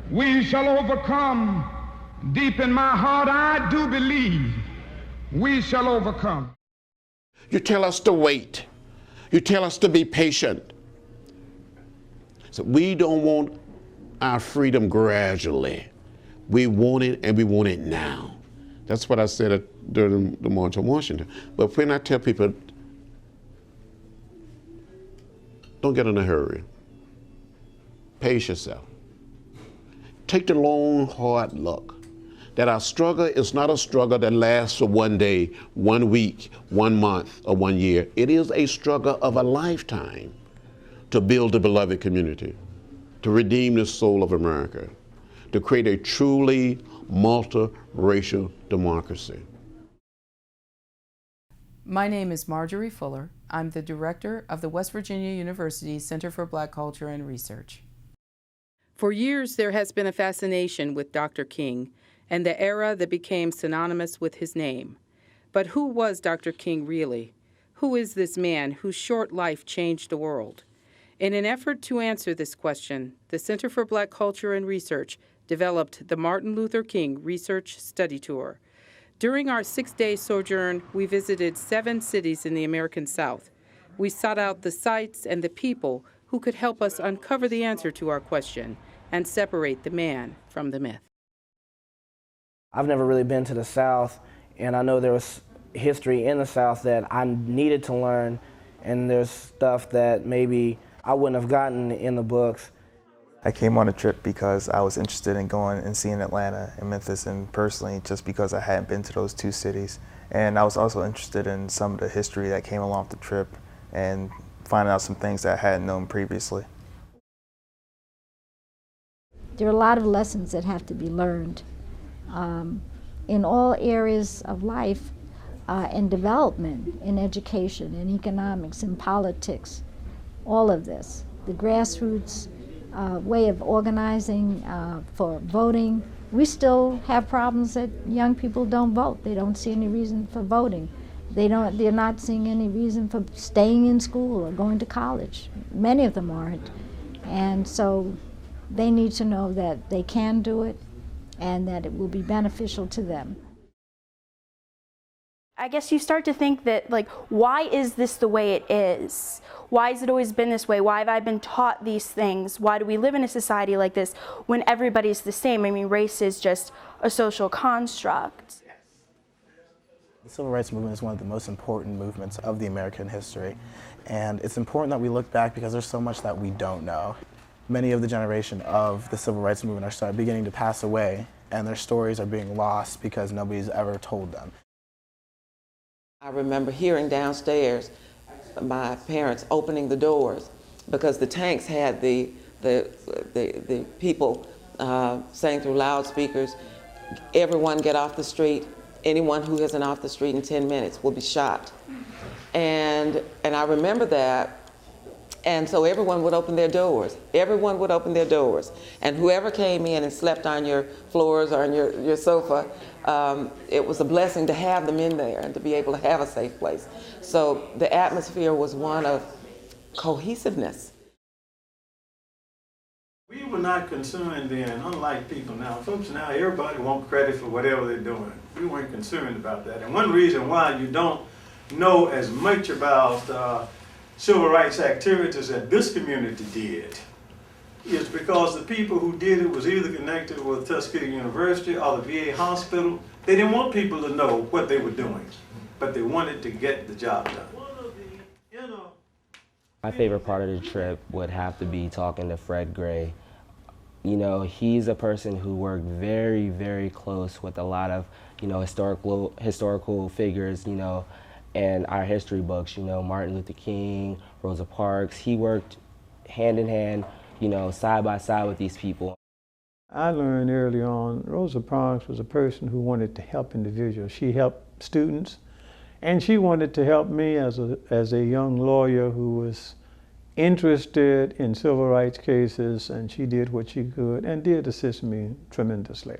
We shall overcome. Deep in my heart, I do believe we shall overcome. You tell us to wait. You tell us to be patient. So we don't want our freedom gradually. We want it, and we want it now. That's what I said during the March on Washington. But when I tell people, don't get in a hurry. Pace yourself. Take the long, hard look. That our struggle is not a struggle that lasts for one day, 1 week, 1 month, or 1 year. It is a struggle of a lifetime to build a beloved community, to redeem the soul of America, to create a truly multiracial democracy. My name is Marjorie Fuller. I'm the director of the West Virginia University Center for Black Culture and Research. For years, there has been a fascination with Dr. King and the era that became synonymous with his name. But who was Dr. King really? Who is this man whose short life changed the world? In an effort to answer this question, the Center for Black Culture and Research developed the Martin Luther King Research Study Tour. During our 6-day sojourn, we visited 7 cities in the American South. We sought out the sites and the people who could help us uncover the answer to our question and separate the man from the myth. I've never really been to the South, and I know there was history in the South that I needed to learn, and there's stuff that maybe I wouldn't have gotten in the books. I came on a trip because I was interested in going and seeing Atlanta and Memphis, and personally just because I hadn't been to those 2 cities. And I was also interested in some of the history that came along the trip and finding out some things that I hadn't known previously. There are a lot of lessons that have to be learned in all areas of life, in development, in education, in economics, in politics, all of this. The grassroots way of organizing for voting. We still have problems that young people don't vote. They don't see any reason for voting. They're not seeing any reason for staying in school or going to college. Many of them aren't. And so they need to know that they can do it and that it will be beneficial to them. I guess you start to think that, like, why is this the way it is? Why has it always been this way? Why have I been taught these things? Why do we live in a society like this when everybody's the same? I mean, race is just a social construct. The Civil Rights Movement is one of the most important movements of the American history. And it's important that we look back because there's so much that we don't know. Many of the generation of the Civil Rights Movement are beginning to pass away, and their stories are being lost because nobody's ever told them. I remember hearing downstairs my parents opening the doors because the tanks had the people saying through loudspeakers, everyone get off the street. Anyone who isn't off the street in 10 minutes will be shot. And I remember that. And so everyone would open their doors. Everyone would open their doors. And whoever came in and slept on your floors or on your sofa, it was a blessing to have them in there and to be able to have a safe place. So the atmosphere was one of cohesiveness. We were not concerned then, unlike people now. Folks now, everybody wants credit for whatever they're doing. We weren't concerned about that. And one reason why you don't know as much about civil rights activities that this community did is because the people who did it was either connected with Tuskegee University or the VA hospital. They didn't want people to know what they were doing, but they wanted to get the job done. My favorite part of the trip would have to be talking to Fred Gray. You know, he's a person who worked very, very close with a lot of, historical figures, and our history books, Martin Luther King, Rosa Parks. He worked hand in hand, side by side with these people. I learned early on, Rosa Parks was a person who wanted to help individuals. She helped students, and she wanted to help me as a young lawyer who was interested in civil rights cases, and she did what she could and did assist me tremendously.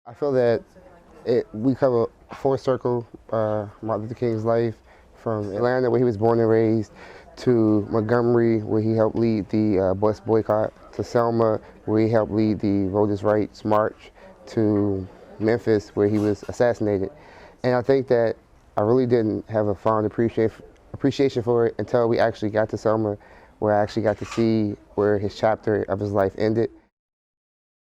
I feel that we cover a full circle Martin Luther King's life, from Atlanta where he was born and raised to Montgomery, where he helped lead the bus boycott, to Selma, where he helped lead the Voters' Rights March, to Memphis, where he was assassinated. And I think that I really didn't have a fond appreciation for it until we actually got to Selma, where I actually got to see where his chapter of his life ended.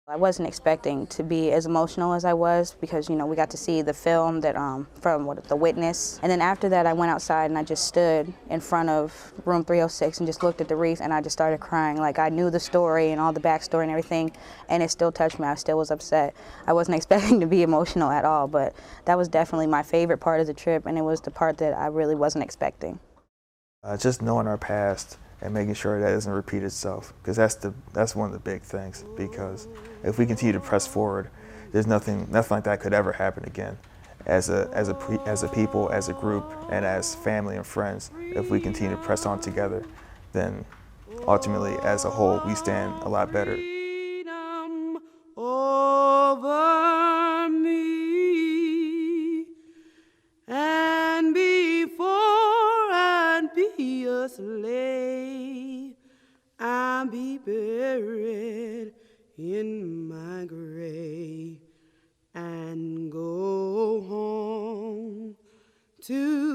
I wasn't expecting to be as emotional as I was because, you know, we got to see the film that from The Witness. And then after that, I went outside and I just stood in front of room 306 and just looked at the wreath and I just started crying. Like, I knew the story and all the backstory and everything, and it still touched me. I still was upset. I wasn't expecting to be emotional at all, but that was definitely my favorite part of the trip, and it was the part that I really wasn't expecting. Just knowing our past and making sure that doesn't repeat itself, because that's one of the big things. Because if we continue to press forward, there's nothing like that could ever happen again. As a people, as a group, and as family and friends, if we continue to press on together, then ultimately, as a whole, we stand a lot better. Over me, and before I'd be a slave, I'll be buried in my grave and go home to